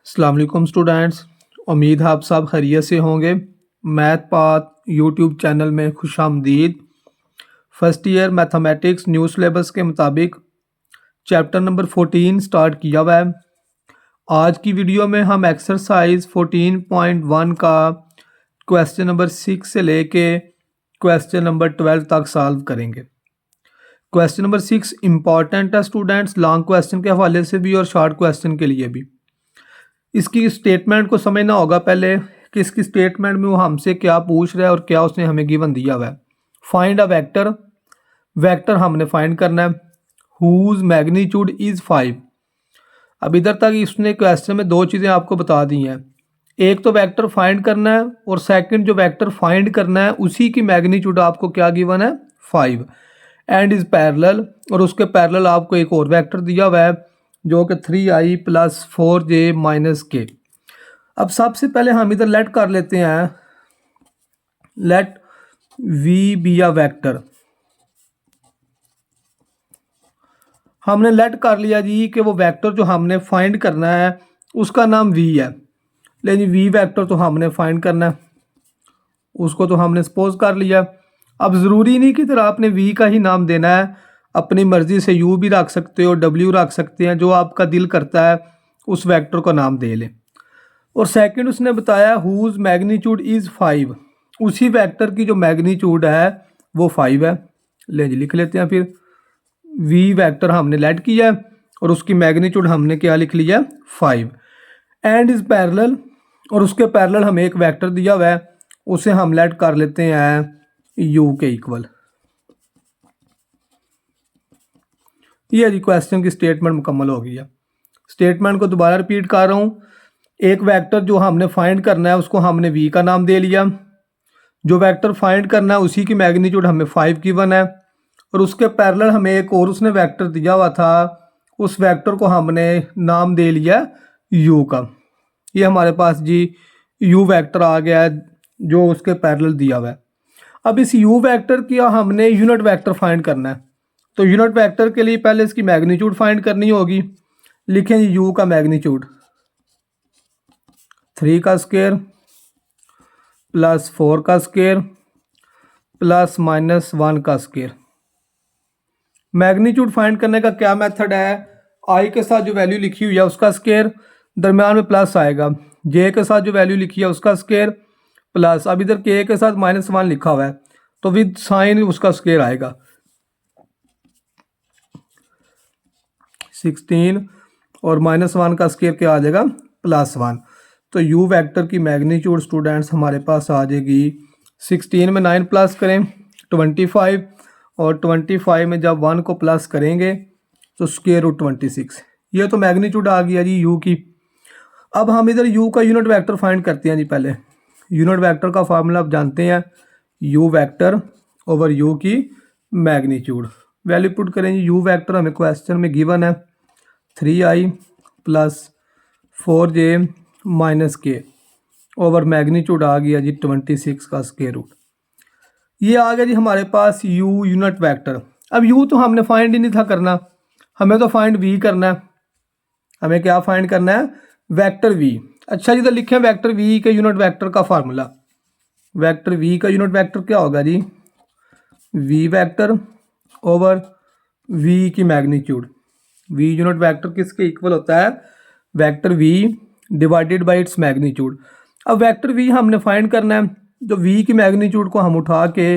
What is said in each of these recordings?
अस्सलाम वालेकुम स्टूडेंट्स। उम्मीद है आप सब खैरियत से होंगे। मैथ पाथ यूट्यूब चैनल में खुशामदीद। First year mathematics new syllabus के मुताबिक चैप्टर नंबर 14 स्टार्ट किया हुआ है। आज की वीडियो में हम एक्सरसाइज 14.1 का क्वेश्चन नंबर 6 से लेके क्वेश्चन नंबर 12 तक सॉल्व करेंगे। क्वेश्चन नंबर 6 इम्पॉर्टेंट है स्टूडेंट्स, लॉन्ग क्वेश्चन के हवाले से भी और शॉर्ट क्वेश्चन के लिए भी। इसकी स्टेटमेंट को समझना होगा पहले कि इसकी स्टेटमेंट में वो हमसे क्या पूछ रहा है और क्या उसने हमें गिवन दिया हुआ है। फाइंड अ वेक्टर, वेक्टर हमने फाइंड करना है हुज मैग्नीट्यूड इज़ 5। अब इधर तक इसने क्वेश्चन में दो चीज़ें आपको बता दी हैं। एक तो वेक्टर फाइंड करना है और सेकंड जो वेक्टर फाइंड करना है उसी की मैग्नीट्यूड आपको क्या गिवन है 5 एंड इज़ पैरेलल, और उसके पैरेलल आपको एक और वेक्टर दिया हुआ है जो कि 3i + 4j - k। अब सबसे पहले हम इधर लेट कर लेते हैं, let v be a vector. हमने लेट कर लिया जी कि वो वेक्टर जो हमने फाइंड करना है उसका नाम v है। लेकिन v वेक्टर तो हमने फाइंड करना है, उसको तो हमने सपोज कर लिया। अब ज़रूरी नहीं कि इधर आपने v का ही नाम देना है, अपनी मर्ज़ी से u भी रख सकते हो, w रख सकते हैं, जो आपका दिल करता है उस वेक्टर को नाम दे लें। और सेकंड उसने बताया हुज मैग्नीट्यूड इज़ 5, उसी वेक्टर की जो मैग्नीट्यूड है वो 5 है। ले जी लिख लेते हैं फिर। v वेक्टर हमने लेट किया है और उसकी मैग्नीट्यूड हमने क्या लिख लिया 5 एंड इज़ पैरेलल, और उसके पैरेलल हमें एक वेक्टर दिया हुआ है उसे हम लेट कर लेते हैं u के इक्वल। ये जी क्वेश्चन की स्टेटमेंट मुकम्मल हो गई है। स्टेटमेंट को दोबारा रिपीट कर रहा हूँ। एक वेक्टर जो हमने फाइंड करना है उसको हमने v का नाम दे लिया, जो वेक्टर फाइंड करना है उसी की मैग्नीट्यूड हमें 5 गिवन है, और उसके पैरेलल हमें एक और उसने वेक्टर दिया हुआ था, उस वेक्टर को हमने नाम दे लिया u का। ये हमारे पास जी u वेक्टर आ गया है जो उसके पैरेलल दिया हुआ है। अब इस u वेक्टर की हमने यूनिट वेक्टर फाइंड करना है, तो यूनिट वेक्टर के लिए पहले इसकी मैग्नीट्यूड फाइंड करनी होगी। लिखें जी u का मैग्नीट्यूड 3 का स्क्वायर + 4 का स्क्वायर + -1 का स्क्वायर। मैग्नीट्यूड फाइंड करने का क्या मेथड है, i के साथ जो वैल्यू लिखी हुई है उसका स्क्वायर, दरम्यान में प्लस आएगा, j के साथ जो वैल्यू लिखी है उसका स्क्वायर प्लस, अब इधर k के साथ -1 लिखा हुआ है तो विद साइन उसका स्क्वायर आएगा 16, और -1 का स्क्वायर क्या आ जाएगा +1। तो u वेक्टर की मैग्नीट्यूड स्टूडेंट्स हमारे पास आ जाएगी 16 में 9 प्लस करें 25, और 25 में जब 1 को प्लस करेंगे तो स्क्वायर रूट 26। ये तो मैग्नीट्यूड आ गया जी u की। अब हम इधर u का यूनिट वेक्टर फाइंड करते हैं जी। पहले यूनिट वेक्टर का फार्मूला आप जानते हैं, u वेक्टर ओवर u की मैग्नीट्यूड। वैल्यू पुट करें जी, u वेक्टर हमें क्वेश्चन में गिवन है 3i + 4j - k over magnitude आ गया जी 26 का स्क्वायर रूट। ये आ गया जी हमारे पास u यूनिट वेक्टर। अब u तो हमने फाइंड ही नहीं था करना, हमें तो फाइंड v करना है। हमें क्या फाइंड करना है वेक्टर v। अच्छा जी, तो लिखें वेक्टर v के यूनिट वेक्टर का फार्मूला। वेक्टर v का यूनिट वेक्टर क्या होगा जी, v वेक्टर ओवर v की मैग्नीट्यूड। v यूनिट वेक्टर किसके इक्वल होता है, vector v divided by its magnitude. अब वेक्टर v हमने फाइंड करना है, जो v की मैग्नीट्यूड को हम उठा के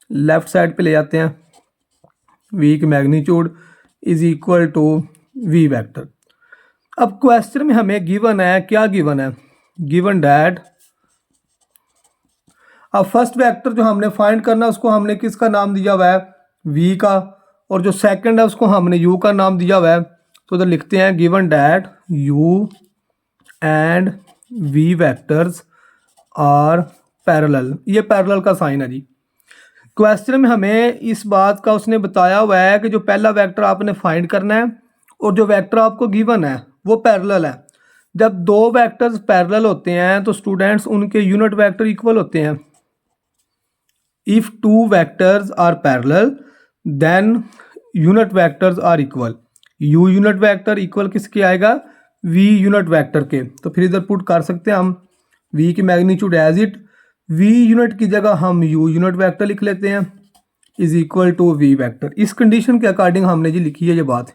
लेफ्ट साइड पे ले जाते हैं। v की magnitude is equal to v vector. अब क्वेश्चन में हमें गिवन है, क्या गिवन है, गिवन डैट अब फर्स्ट वेक्टर जो हमने फाइंड करना है उसको हमने किसका नाम दिया हुआ है v का, और जो सेकंड है उसको हमने u का नाम दिया हुआ है। तो इधर लिखते हैं given that u and v vectors are parallel. ये पैरेलल का साइन है जी। क्वेश्चन में हमें इस बात का उसने बताया हुआ है कि जो पहला वेक्टर आपने फाइंड करना है और जो वेक्टर आपको गिवन है वो पैरेलल है। जब दो वेक्टर्स पैरेलल होते हैं तो स्टूडेंट्स उनके यूनिट वेक्टर इक्वल होते हैं। If two vectors are parallel then unit vectors are equal. u unit vector equal किसके आएगा वी यूनिट वेक्टर के, तो फिर इधर पुट कर सकते हैं हम वी की magnitude as it, v unit की जगह हम यू यूनिट वेक्टर लिख लेते हैं is equal to we vector. इस कंडीशन के अकॉर्डिंग हमने जी लिखी है ये बात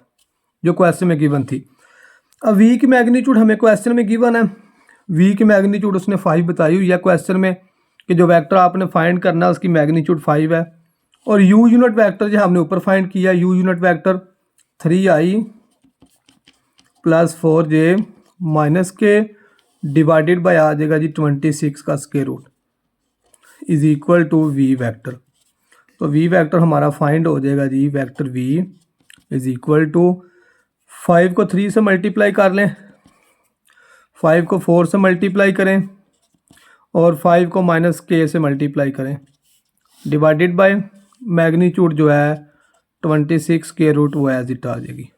जो क्वेश्चन में गिवन थी। अब वी की मैग्नीट्यूड हमें क्वेश्चन में गिवन है, वी की मैग्नीट्यूड उसने 5 बताई हुई है क्वेश्चन में कि जो वेक्टर आपने फाइंड करना है उसकी मैग्नीट्यूड 5 है। और यू यूनिट वेक्टर जो हमने ऊपर फाइंड किया, U unit vector 3i plus 4j minus K divided by आ जाएगा जी 26 का square root is equal to we vector. तो वी वेक्टर हमारा फाइंड हो जाएगा जी, vector V is equal to 5 को 3 से मल्टीप्लाई कर लें, 5 को 4 से मल्टीप्लाई करें और 5 को माइनस के से मल्टीप्लाई करें डिवाइडेड बाय मैग्नीट्यूड जो है 26 के रूट वो एज इट आ जाएगी।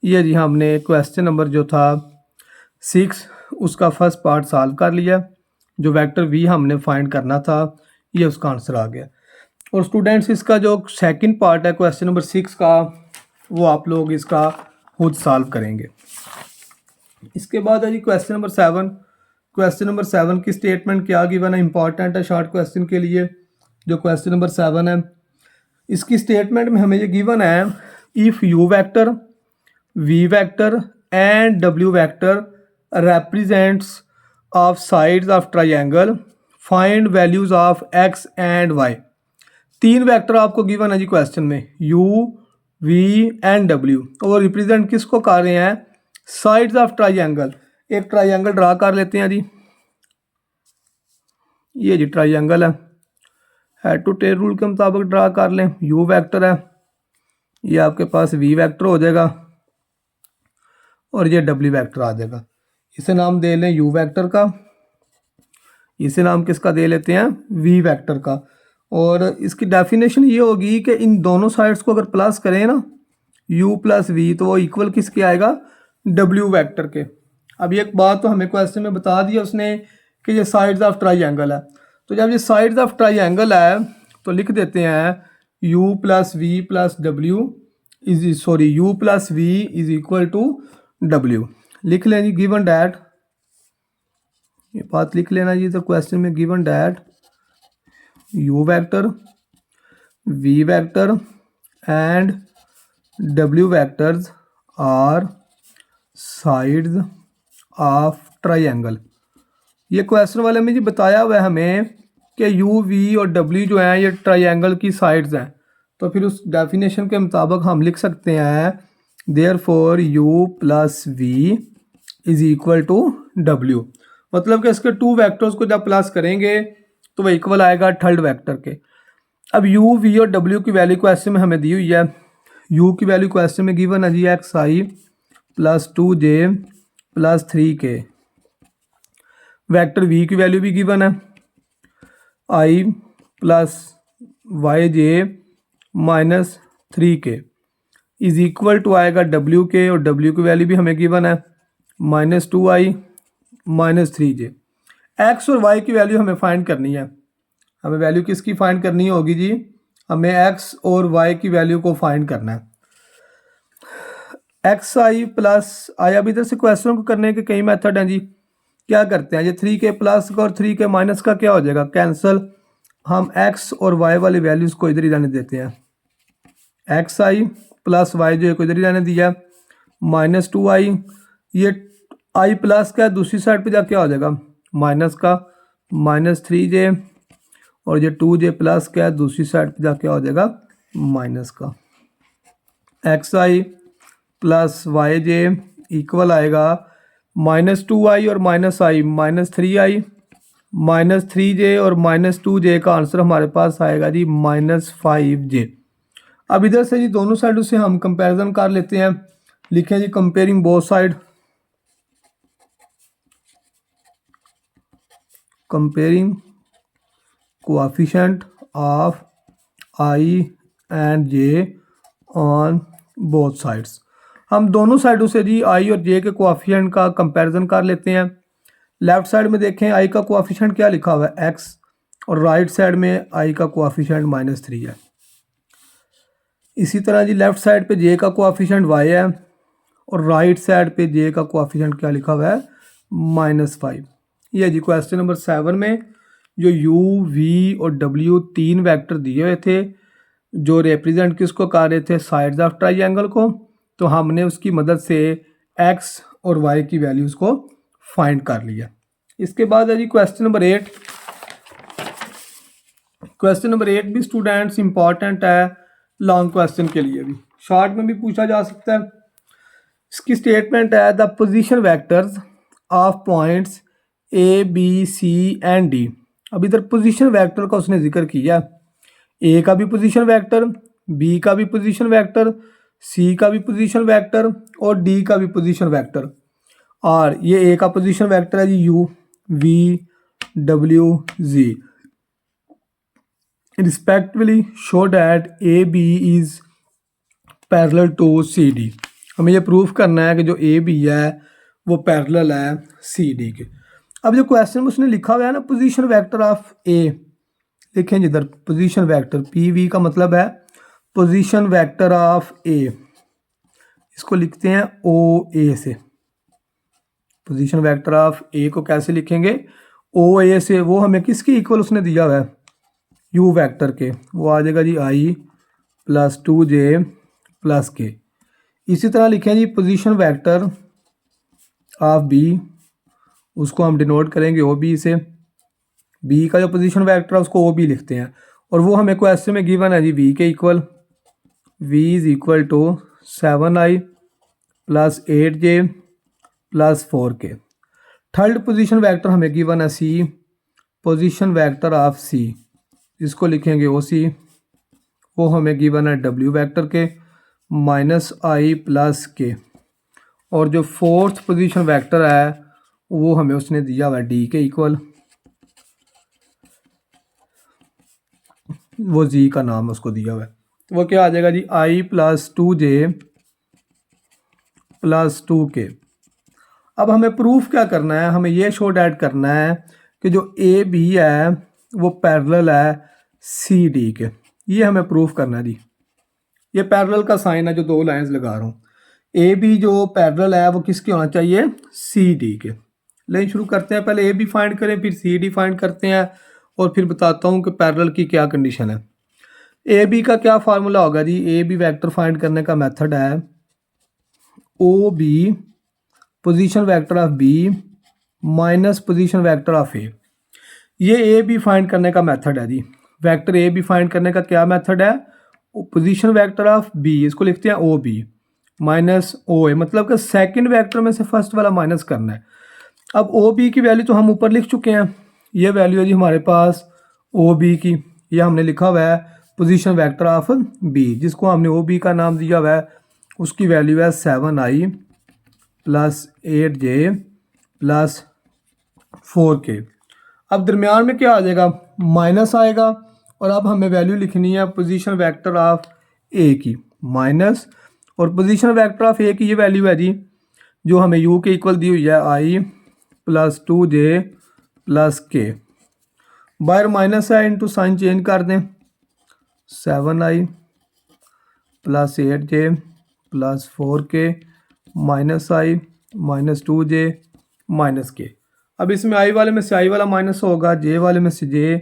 ये जी हमने क्वेश्चन नंबर जो था 6 उसका फर्स्ट पार्ट सॉल्व कर लिया। जो वेक्टर वी हमने फाइंड करना था ये उसका आंसर आ गया। और स्टूडेंट्स इसका जो सेकंड पार्ट है क्वेश्चन नंबर 6 का वो आप लोग इसका खुद सॉल्व करेंगे। इसके बाद है जी क्वेश्चन नंबर 7। क्वेश्चन नंबर 7 की स्टेटमेंट क्या गिवन है, इंपॉर्टेंट है शॉर्ट क्वेश्चन के लिए। जो क्वेश्चन नंबर 7 है इसकी स्टेटमेंट में हमें ये गिवन है, if u vector v vector and डब्ल्यू vector represents of sides of triangle, find values of x and y। 3 vector आपको गिवन है जी क्वेश्चन में, u, v एंड w, और रिप्रेजेंट किसको कर रहे हैं, साइड्स ऑफ ट्राइंगल। एक ट्राइंगल ड्रा कर लेते हैं जी, ये जी ट्राइंगल है, हेड टू टेल रूल के मुताबिक ड्रा कर लें। u वेक्टर है, ये आपके पास v वेक्टर हो जाएगा और ये w वेक्टर आ जाएगा। इसे नाम दे लें u वेक्टर का, इसे नाम किसका दे लेते हैं, v वेक्टर का। और इसकी डेफिनेशन ये होगी कि इन दोनों साइड्स को अगर प्लस करें ना u प्लस v तो वो इक्वल किसके आएगा, w वेक्टर के। अब ये एक बात तो हमें क्वेश्चन में बता दिया उसने कि ये साइड्स ऑफ ट्राइंगल है, तो जब ये साइड्स ऑफ ट्राइंगल है तो लिख देते हैं u plus v plus w u plus v is equal to w। लिख लें जी गिवन डैट, ये बात लिख लेना जी। तो क्वेश्चन में given that u vector v vector and w vectors are sides of triangle. ये क्वेश्चन वाले में जी बताया हुआ है हमें कि u v और w जो हैं ये ट्राइंगल की साइड्स हैं, तो फिर उस डेफिनेशन के मुताबिक हम लिख सकते हैं therefore u plus v is equal to w। मतलब कि इसके 2 वेक्टर्स को जब प्लस करेंगे तो वह इक्वल आएगा थर्ड वेक्टर के। अब u v और w की वैल्यू क्वेश्चन में हमें दी हुई है, u की वैल्यू क्वेश्चन में गिवन है जी xi plus 2j plus 3k। Vector v की वैल्यू भी गिवन है i plus yj minus 3k is equal to आएगा w के, और w की वैल्यू भी हमें गिवन है minus 2i minus 3j। x और y की वैल्यू हमें फाइंड करनी है। हमें वैल्यू किसकी फाइंड करनी होगी जी, हमें x और y की वैल्यू को फाइंड करना है। xi प्लस i, अब इधर से क्वेश्चन को करने के कई मेथड हैं जी। क्या करते हैं, ये 3k प्लस का और 3k माइनस का क्या हो जाएगा, कैंसल। हम x और y वाली वैल्यूज को इधर ही रहने देते हैं, xi प्लस y जो है को इधर ही रहने दिया माइनस 2i, ये i प्लस का दूसरी साइड पे जाके हो जाएगा माइनस का माइनस 3j, और ये 2j प्लस का दूसरी साइड पे जाके हो जाएगा माइनस का। xi प्लस yj इक्वल आएगा माइनस 2i और minus i minus 3i minus 3j, और माइनस 2j का आंसर हमारे पास आएगा जी माइनस 5j। अब इधर से जी दोनों साइडों से हम कंपैरिजन कर लेते हैं। लिखें जी comparing both side, comparing coefficient of i and j on both sides. हम दोनों साइडों से जी i और j के कोएफिशिएंट का कंपैरिजन कर लेते हैं। लेफ्ट साइड में देखें i का कोएफिशिएंट क्या लिखा हुआ है x, और राइट साइड में i का कोएफिशिएंट माइनस 3 है। इसी तरह जी लेफ्ट साइड पे j का कोएफिशिएंट y है और राइट साइड पे जे का कोएफिशिएंट क्या लिखा हुआ है -5। ये जी क्वेश्चन नंबर 7 में जो यू वी और डब्ल्यू 3 वेक्टर दिए हुए थे जो रिप्रेजेंट किसको कर रहे थे साइड्स ऑफ ट्राइंगल को, तो हमने उसकी मदद से एक्स और वाई की वैल्यूज को फाइंड कर लिया। इसके बाद है जी क्वेश्चन नंबर 8। क्वेश्चन नंबर 8 भी स्टूडेंट्स इंपॉर्टेंट है लॉन्ग क्वेश्चन के लिए भी, शॉर्ट में भी पूछा जा सकता है। इसकी स्टेटमेंट है the position vectors of points A B C and D. अब इधर पोजीशन वेक्टर का उसने जिक्र किया, ए का भी पोजीशन वेक्टर, बी का भी पोजीशन वेक्टर, सी का भी पोजीशन वेक्टर और डी का भी पोजीशन वेक्टर। और ये ए का पोजीशन वेक्टर है जी यू वी डब्ल्यू जी respectively show that A B is parallel to C D. हमें ये प्रूफ करना है कि जो ए बी है वो पैरेलल है सी डी के। अब जो क्वेश्चन में उसने लिखा हुआ है ना पोजीशन वेक्टर ऑफ ए, देखें जिधर पोजीशन वेक्टर पी वी का मतलब है पोजीशन वेक्टर ऑफ ए, इसको लिखते हैं ओ ए से। पोजीशन वेक्टर ऑफ ए को कैसे लिखेंगे ओ ए से, वो हमें किसके इक्वल उसने दिया हुआ है यू वेक्टर के, वो आ जाएगा जी आई प्लस 2j प्लस के। इसी तरह लिखें जी पोजीशन वेक्टर ऑफ बी, उसको हम डिनोट करेंगे ओ बी से, बी का जो पोजीशन वेक्टर है उसको ओ बी लिखते हैं और वो हमें क्वेश्चन में गिवन है जी वी के equal, v is equal to 7i plus 8j plus 4k। Third position vector हमें गिवन है C, position vector of C, इसको लिखेंगे ओ सी, वो हमें गिवन है डब्ल्यू वेक्टर के -i प्लस के। और जो फोर्थ पोजीशन वेक्टर है वो हमें उसने दिया हुआ है डी के इक्वल, वो जी का नाम उसको दिया हुआ है, तो वो क्या आ जाएगा जी i plus 2j plus 2k। अब हमें प्रूफ क्या करना है, हमें ये शो डैट करना है कि जो ए बी है वो पैरेलल है सी डी के, ये हमें प्रूफ करना है जी। ये पैरेलल का साइन है जो दो लाइंस लगा रहा हूँ, ए बी जो पैरेलल है वो किसके होना चाहिए सी डी के। लेकिन शुरू करते हैं, पहले ए बी फाइंड करें फिर सी डी फाइंड करते हैं और फिर बताता हूँ कि पैरेलल की क्या कंडीशन है। ए बी का क्या फार्मूला होगा जी, ए बी वेक्टर फाइंड करने का मेथड है O B position vector of B minus position vector of A. ये ए बी फाइंड करने का मेथड है जी, वेक्टर ए बी फाइंड करने का क्या मेथड है पोजीशन वेक्टर ऑफ बी, इसको लिखते हैं ओ बी माइनस ओ ए, मतलब कि सेकंड वेक्टर में से फर्स्ट वाला माइनस करना है। अब ओ बी की वैल्यू तो हम ऊपर लिख चुके हैं, ये वैल्यू है जी हमारे पास ओ बी की, ये हमने लिखा हुआ है पोजीशन वेक्टर ऑफ बी, जिसको हमने ओ बी का नाम दिया हुआ है, उसकी वैल्यू है 7i plus 8j plus 4k। अब दरमियान में क्या आ जाएगा माइनस आएगा, और अब हमें वैल्यू लिखनी है पोजीशन वेक्टर ऑफ ए की माइनस, और पोजीशन वेक्टर ऑफ ए की ये वैल्यू है जी जो हमें यू के इक्वल दी हुई है i प्लस 2j प्लस के। बाहर माइनस है इंटू साइन चेंज कर दें, 7i plus 8j plus 4k minus i minus 2j minus के। अब इसमें i वाले में से i वाला माइनस होगा, j वाले में से j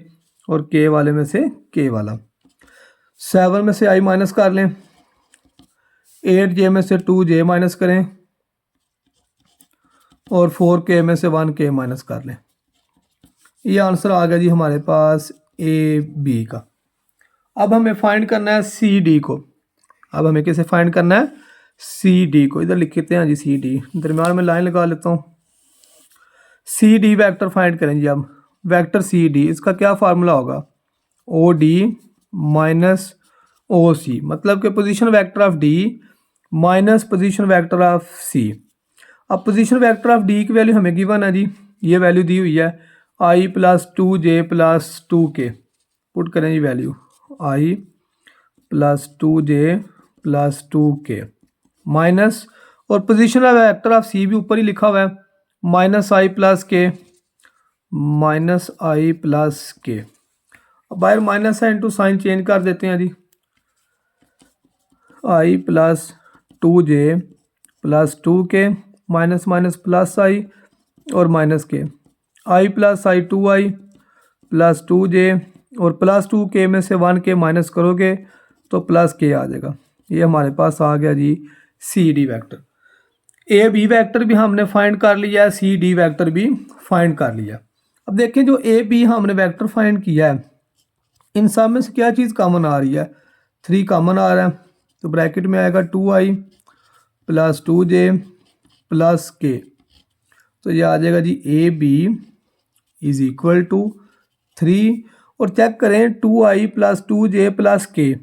और k वाले में से k वाला। 7 में से i माइनस कर लें, 8j में से 2j माइनस करें और 4k में से 1k माइनस कर लें। ये आंसर आ गया जी हमारे पास ए बी का। अब हमें फाइंड करना है सी डी को, अब हमें कैसे फाइंड करना है सी डी को, इधर लिख लेते हैं जी सी डी, दरम्यान में लाइन लगा लेता हूँ। सी डी वेक्टर फाइंड करें जी, अब वेक्टर सी डी इसका क्या फार्मूला होगा O D minus O C, मतलब कि position vector of D minus position vector of C. अब पोजीशन वेक्टर ऑफ डी की वैल्यू हमें गिवन है जी, ये वैल्यू दी हुई है i plus 2j plus 2k, put करें जी value i plus 2j plus 2k minus, और पोजीशन वेक्टर ऑफ सी भी ऊपर ही लिखा हुआ है minus i plus K minus i plus K. अब बाहर माइनस है इंटू साइन चेंज कर देते हैं जी, i plus 2j plus 2k minus minus plus I और माइनस के, आई प्लस आई 2i प्लस 2j और प्लस 2k में से 1k माइनस करोगे तो प्लस k आ जाएगा। ये हमारे पास आ गया जी C D vector. A B vector भी हमने फाइंड कर लिया है, सी डी वैक्टर भी फाइंड कर लिया। अब देखें जो ए बी हमने वैक्टर फाइंड किया है, इन सब में से क्या चीज़ कॉमन आ रही है, 3 कॉमन आ रहा है, तो ब्रैकेट में आएगा 2i plus 2j plus k, तो ये आ जाएगा जी A B is equal to 3। और चेक करें 2i प्लस 2j प्लस के,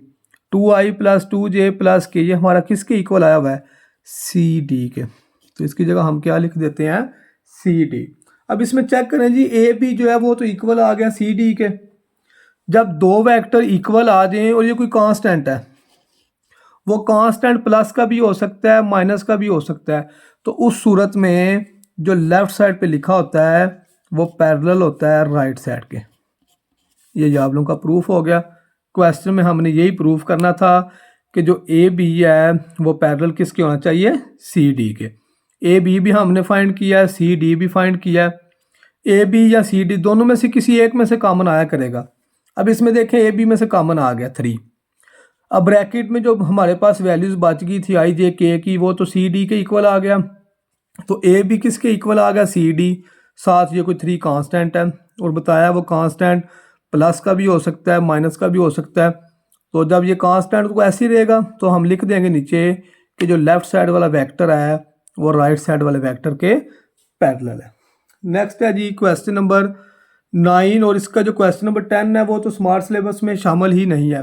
2i प्लस 2j प्लस के ये हमारा किसके इक्वल आया हुआ है, सी डी के। तो इसकी जगह हम क्या लिख देते हैं, सी डी। अब इसमें चेक करें जी ए बी जो है वो तो इक्वल आ गया सी डी के। जब दो वेक्टर इक्वल आ जाएं और ये कोई कांस्टेंट है, वो कांस्टेंट प्लस का भी हो सकता है माइनस का भी हो सकता है, तो उस सूरत में जो लेफ्ट साइड पे लिखा होता है वो पैरेलल होता है राइट साइड के। ये आप लोगों का प्रूफ हो गया। क्वेश्चन में हमने यही प्रूफ करना था कि जो ए बी है वो पैरेलल किसके होना चाहिए, सी डी के। ए बी भी हमने फाइंड किया है, सी डी भी फाइंड किया है। ए बी या सी डी दोनों में से किसी एक में से कॉमन आया करेगा। अब इसमें देखें ए बी में से कॉमन आ गया 3। अब ब्रैकेट में जो हमारे पास वैल्यूज़ बच गई थी आई जे के की, वो तो सी डी के इक्वल आ गया, तो ए बी किसके इक्वल आ गया, सी डी। साथ ये कोई 3 कांस्टेंट है और बताया वो कांस्टेंट प्लस का भी हो सकता है माइनस का भी हो सकता है। तो जब ये कांस्टेंट तो ऐसे ही रहेगा तो हम लिख देंगे नीचे कि जो लेफ्ट साइड वाला वेक्टर है वो राइट साइड वाले वेक्टर के पैरेलल है। नेक्स्ट है जी क्वेश्चन नंबर 9, और इसका जो क्वेश्चन नंबर 10 है वो तो स्मार्ट सिलेबस में शामिल ही नहीं है।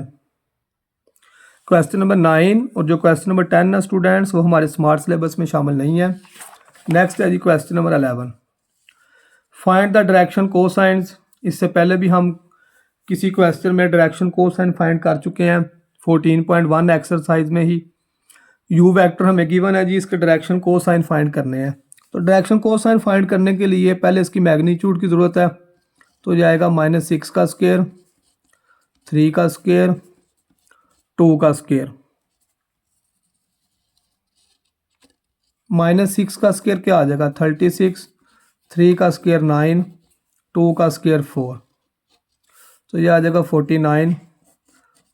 क्वेश्चन नंबर 9 और जो क्वेश्चन नंबर 10 है स्टूडेंट्स वो हमारे स्मार्ट सिलेबस में शामिल नहीं है। नेक्स्ट है जी question number 11, find the direction cosines. इससे पहले भी हम किसी क्वेश्चन में डायरेक्शन कोसाइन फाइंड कर चुके हैं 14.1 एक्सरसाइज में ही। यू वेक्टर हमें गिवन है जी, इसके डायरेक्शन कोसाइन फाइंड करने हैं। तो डायरेक्शन कोसाइन फाइंड करने के लिए पहले इसकी मैग्नीट्यूड की ज़रूरत है, तो जाएगा -6 का स्क्वायर, 3 का स्क्वायर, 2 का स्क्वायर। -6 का स्क्वायर क्या आ जाएगा 36, 3 का स्क्वायर 9, 2 का स्क्वायर 4, तो ये आ जाएगा 49।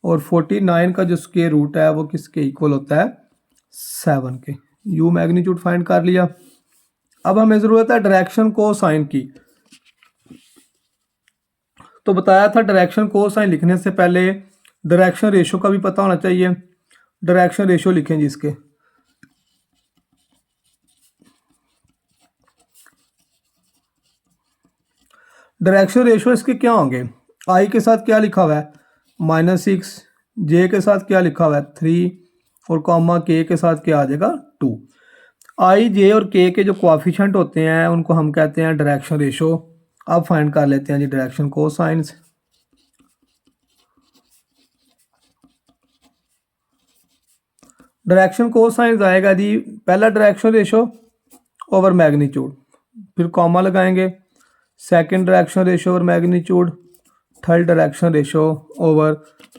और 49 का जो स्क्वायर रूट है वो किसके इक्वल होता है, 7 के। यू मैग्नीट्यूड फाइंड कर लिया। अब हमें ज़रूरत है डायरेक्शन कोसाइन की। तो बताया था डायरेक्शन कोसाइन लिखने से पहले डायरेक्शन रेशो का भी पता होना चाहिए। डायरेक्शन रेशो लिखें जी इसके, डायरेक्शन रेशो इसके क्या होंगे, आई के साथ क्या लिखा हुआ है -6, जे के साथ क्या लिखा हुआ है 3 और कॉमा के के साथ क्या आ जाएगा 2। आई जे और के के जो कोएफिशिएंट होते हैं उनको हम कहते हैं डायरेक्शन रेशो। अब फाइंड कर लेते हैं जी डायरेक्शन कोसाइंस। डायरेक्शन कोसाइंस आएगा जी, पहला डायरेक्शन रेशो ओवर मैग्नीट्यूड, फिर कॉमा लगाएंगे, second direction ratio over magnitude, third direction ratio over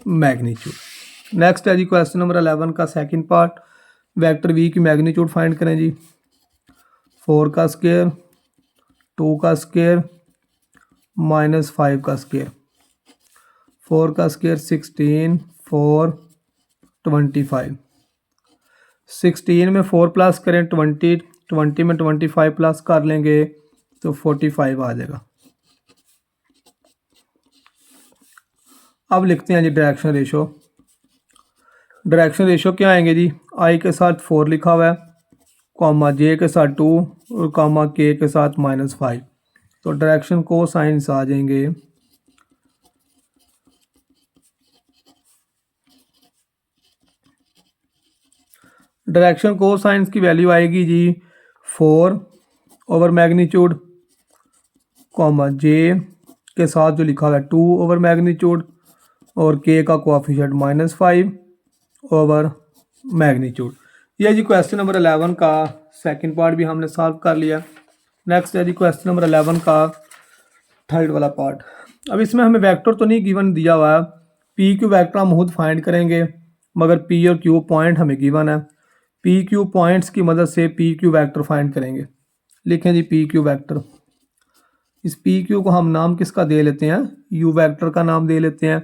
magnitude. Next है जी क्वेश्चन नंबर 11 का सेकंड पार्ट, वेक्टर वी की मैग्नीट्यूड फाइंड करें जी। 4 का स्क्वायर, 2 का स्क्वायर, -5 का स्क्वायर। 4 का स्क्वायर 16, 4, 25। 16 में 4 प्लस करें 20, 20 में 25 प्लस कर लेंगे तो 45 आ जाएगा। अब लिखते हैं जी डायरेक्शन रेशो। डायरेक्शन रेशो क्या आएंगे जी, आई के साथ 4 लिखा हुआ है, कॉमा जे के साथ 2 और कॉमा के के साथ -5, तो डायरेक्शन कोसाइंस आ जाएंगे डायरेक्शन कोसाइंस की वैल्यू आएगी जी 4 ओवर मैग्नीट्यूड, कॉमा जे के साथ जो लिखा हुआ है 2 ओवर मैग्नीट्यूड और के का कोएफिशिएंट -5 ओवर मैग्नीट्यूड। यह जी क्वेश्चन नंबर 11 का सेकंड पार्ट भी हमने सॉल्व कर लिया। नेक्स्ट है जी क्वेश्चन नंबर 11 का थर्ड वाला पार्ट। अब इसमें हमें वेक्टर तो नहीं गिवन दिया हुआ है, पी क्यू वेक्टर हम खुद फाइंड करेंगे, मगर पी और क्यू पॉइंट हमें गिवन है। पी क्यू पॉइंट्स की मदद से पी क्यू वैक्टर फाइंड करेंगे। लिखें जी पी क्यू वैक्टर। इस पी क्यू को हम नाम किसका दे लेते हैं, यू वैक्टर का नाम दे लेते हैं।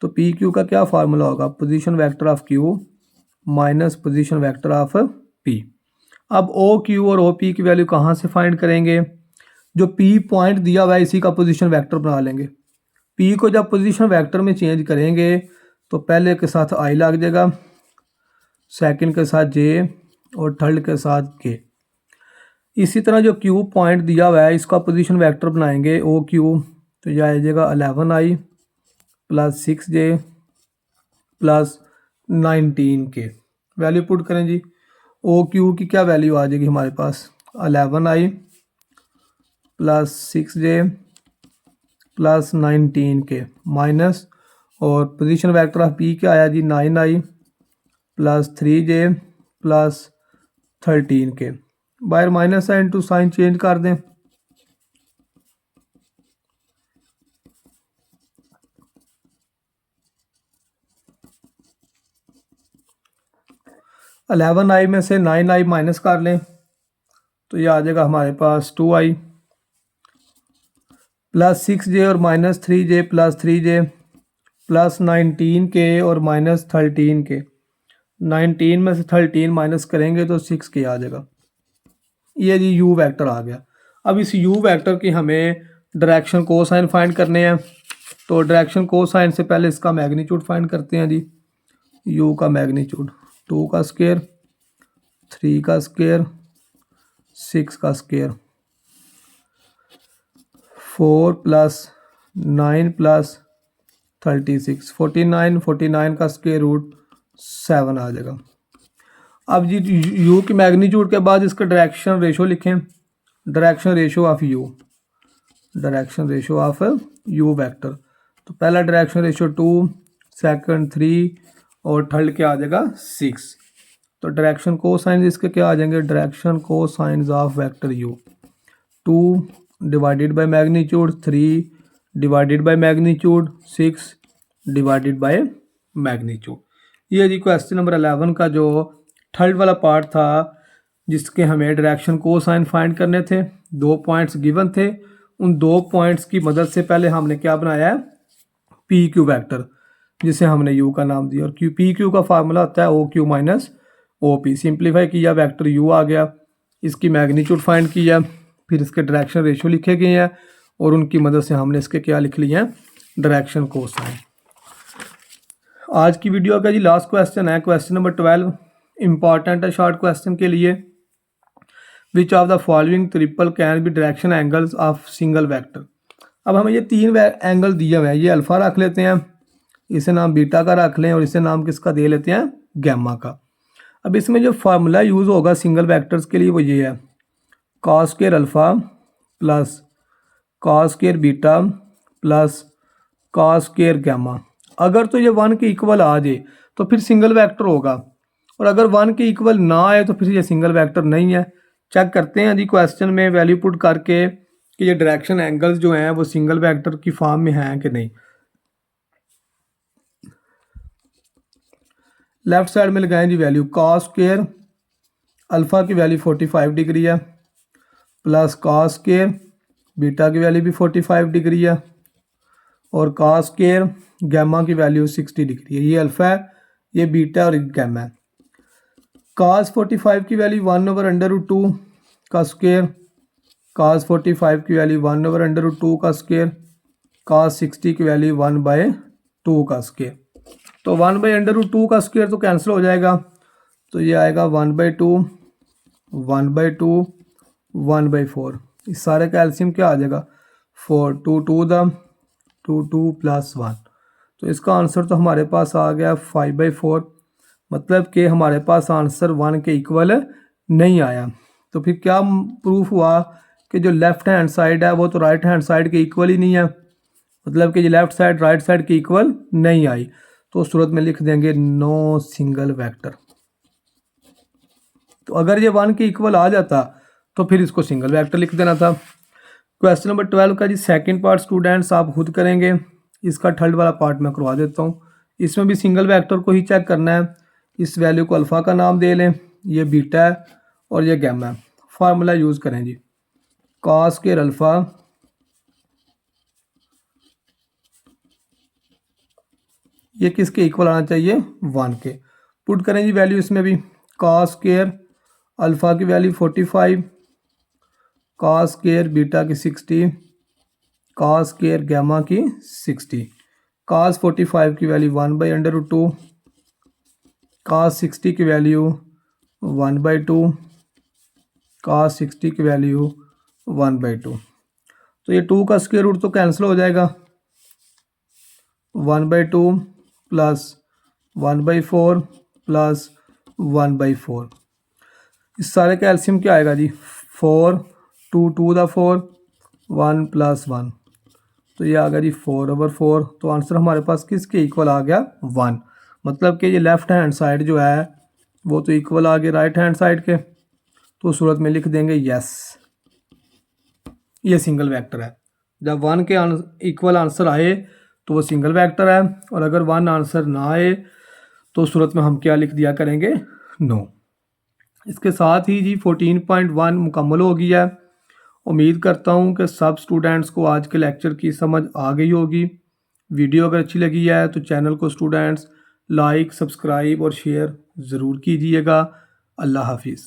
तो पी क्यू का क्या फार्मूला होगा, position vector of Q minus position vector of P. अब ओ क्यू और ओ पी की वैल्यू कहाँ से फाइंड करेंगे, जो पी पॉइंट दिया हुआ है इसी का पोजीशन वेक्टर बना लेंगे। पी को जब पोजीशन वेक्टर में चेंज करेंगे तो पहले के साथ आई लग जाएगा, सेकंड के साथ जे और थर्ड के साथ के। इसी तरह जो क्यू पॉइंट दिया हुआ है इसका पोजीशन वेक्टर बनाएंगे ओ क्यू, तो यह आ जाएगा 11i प्लस 6j प्लस 19 के। वैल्यू पुट करें जी, ओ क्यू की क्या वैल्यू आ जाएगी हमारे पास 11i प्लस 6j प्लस 19 के माइनस, और पोजीशन वेक्टर ऑफ पी क्या आया जी 9i plus 3j plus 13 k. बाहर minus sign to sign change कर दें, अलेवन आई में से 9i माइनस कर लें तो ये आ जाएगा हमारे पास 2i प्लस 6j और minus 3j plus 3j plus 19 के और माइनस 13 के। 19 में से 13 माइनस करेंगे तो 6 के आ जाएगा। ये जी यू वेक्टर आ गया। अब इस यू वेक्टर की हमें डायरेक्शन कोसाइन फाइंड करने हैं। तो डायरेक्शन कोसाइन से पहले इसका मैग्नीट्यूड फाइंड करते हैं जी। यू का मैग्नीट्यूड 2 का स्क्वायर 3 का स्क्वायर 6 का स्क्वायर 4 प्लस 9 प्लस 36 49 का स्क्वायर रूट 7 आ जाएगा। अब जी यू की मैग्नीट्यूड के बाद इसका डायरेक्शन रेशो लिखें, direction ratio of you, direction ratio of you vector. तो पहला डायरेक्शन रेशो 2, सेकंड 3 और थर्ड क्या आ जाएगा 6। तो डायरेक्शन कोसाइन इसके क्या आ जाएंगे, direction cosines of vector you 2 divided by magnitude 3 divided by magnitude 6 divided by magnitude. ये जी क्वेश्चन नंबर 11 का जो थर्ड वाला पार्ट था जिसके हमें डायरेक्शन कोसाइन फाइंड करने थे। 2 पॉइंट्स गिवन थे, उन 2 पॉइंट्स की मदद से पहले हमने क्या बनाया है पी क्यू वैक्टर, जिसे हमने यू का नाम दिया। और क्यू पी क्यू का फार्मूला होता है O Q minus O P. Simplify किया, वेक्टर यू आ गया, इसकी मैग्नीट्यूड फाइंड किया, फिर इसके डायरेक्शन रेशो लिखे गए हैं और उनकी मदद से हमने इसके क्या लिख लिए हैं डायरेक्शन कोसाइन। आज की वीडियो का जी लास्ट क्वेश्चन है, क्वेश्चन नंबर 12 इंपॉर्टेंट है शॉर्ट क्वेश्चन के लिए। Which of the following triple can be direction angles of single vector. अब हमें ये 3 एंगल दिए हुए हैं, ये अल्फा रख लेते हैं, इसे नाम बीटा का रख लें और इसे नाम किसका दे लेते हैं गैमा का। अब इसमें जो फार्मूला यूज़ होगा सिंगल वेक्टर्स के लिए वो ये है cos square alpha plus cos square beta plus cos square gamma. अगर तो ये 1 के इक्वल आ जाए तो फिर सिंगल वेक्टर होगा, और अगर 1 के इक्वल ना आए तो फिर ये सिंगल वेक्टर नहीं है। चेक करते हैं जी क्वेश्चन में वैल्यू पुट करके कि ये डायरेक्शन एंगल्स जो हैं वो सिंगल वेक्टर की फॉर्म में हैं कि नहीं। लेफ्ट साइड में लगाएं जी वैल्यू कॉस स्क्वायर अल्फा की वैल्यू 45 डिग्री है प्लस कॉस स्क्वायर बीटा की वैल्यू भी 45 डिग्री है और कॉस स्क्वायर गैमा की वैल्यू 60 डिग्री है। ये अल्फा है, ये बीटा और गैमा है। कॉस 45 की वैल्यू 1/√2 का स्क्वायर, कॉस 45 की वैल्यू 1/√2 का स्क्वायर, कॉस 60 की वैल्यू 1/2 का स्क्वायर। तो 1/√2 का स्क्वायर तो कैंसिल हो जाएगा, तो ये आएगा 1/2 1/2 1/4। इस सारे का एलसीएम क्या आ जाएगा 4 2 2 2 2 प्लस 1। तो इसका आंसर तो हमारे पास आ गया 5/4, मतलब कि हमारे पास आंसर 1 के इक्वल नहीं आया। तो फिर क्या प्रूफ हुआ कि जो लेफ्ट हैंड साइड है वो तो राइट हैंड साइड के इक्वल ही नहीं है, मतलब कि जो लेफ्ट साइड राइट साइड के इक्वल नहीं आई। तो उस सूरत में लिख देंगे नो सिंगल वेक्टर। तो अगर ये 1 के इक्वल आ जाता तो फिर इसको सिंगल वेक्टर लिख देना था। क्वेश्चन नंबर 12 का जी सेकंड पार्ट स्टूडेंट्स आप खुद करेंगे, इसका थर्ड वाला पार्ट मैं करवा देता हूँ। इसमें भी सिंगल वेक्टर को ही चेक करना है। इस वैल्यू को अल्फ़ा का नाम दे लें ये बीटा है और ये गैमा है। फार्मूला यूज़ करें जी, कॉस स्क्वायर अल्फ़ा ये किसके इक्वल आना चाहिए, 1 के। पुट करें जी वैल्यू इसमें भी, कॉस स्क्वायर अल्फ़ा की वैल्यू 45, कॉस स्क्वायर बीटा की 60, कॉस स्क्वायर गैमा की 60। कॉस 45 की वैल्यू 1/√2, कॉस 60 की वैल्यू 1/2, कॉस 60 की वैल्यू 1/2। तो ये 2 का स्क्वायर रूट तो कैंसिल हो जाएगा, 1/2 प्लस 1/4 प्लस 1/4। इस सारे का एलसीएम क्या आएगा जी, 4, 2 दा 4, 1 + 1, तो ये आ गया जी 4/4। तो आंसर हमारे पास किसके इक्वल आ गया, 1। मतलब कि ये लेफ्ट हैंड साइड जो है वो तो इक्वल आ गया राइट हैंड साइड के, तो सूरत में लिख देंगे यस, ये सिंगल वेक्टर है। जब 1 के इक्वल आंसर आए तो वो सिंगल वेक्टर है, और अगर 1 आंसर ना आए तो सूरत में हम क्या लिख दिया करेंगे, नो। इसके साथ ही जी 14.1 मुकम्मल हो गया है। उम्मीद करता हूँ कि सब स्टूडेंट्स को आज के लेक्चर की समझ आ गई होगी। वीडियो अगर अच्छी लगी है तो चैनल को स्टूडेंट्स लाइक, सब्सक्राइब और शेयर ज़रूर कीजिएगा। अल्लाह हाफिज़।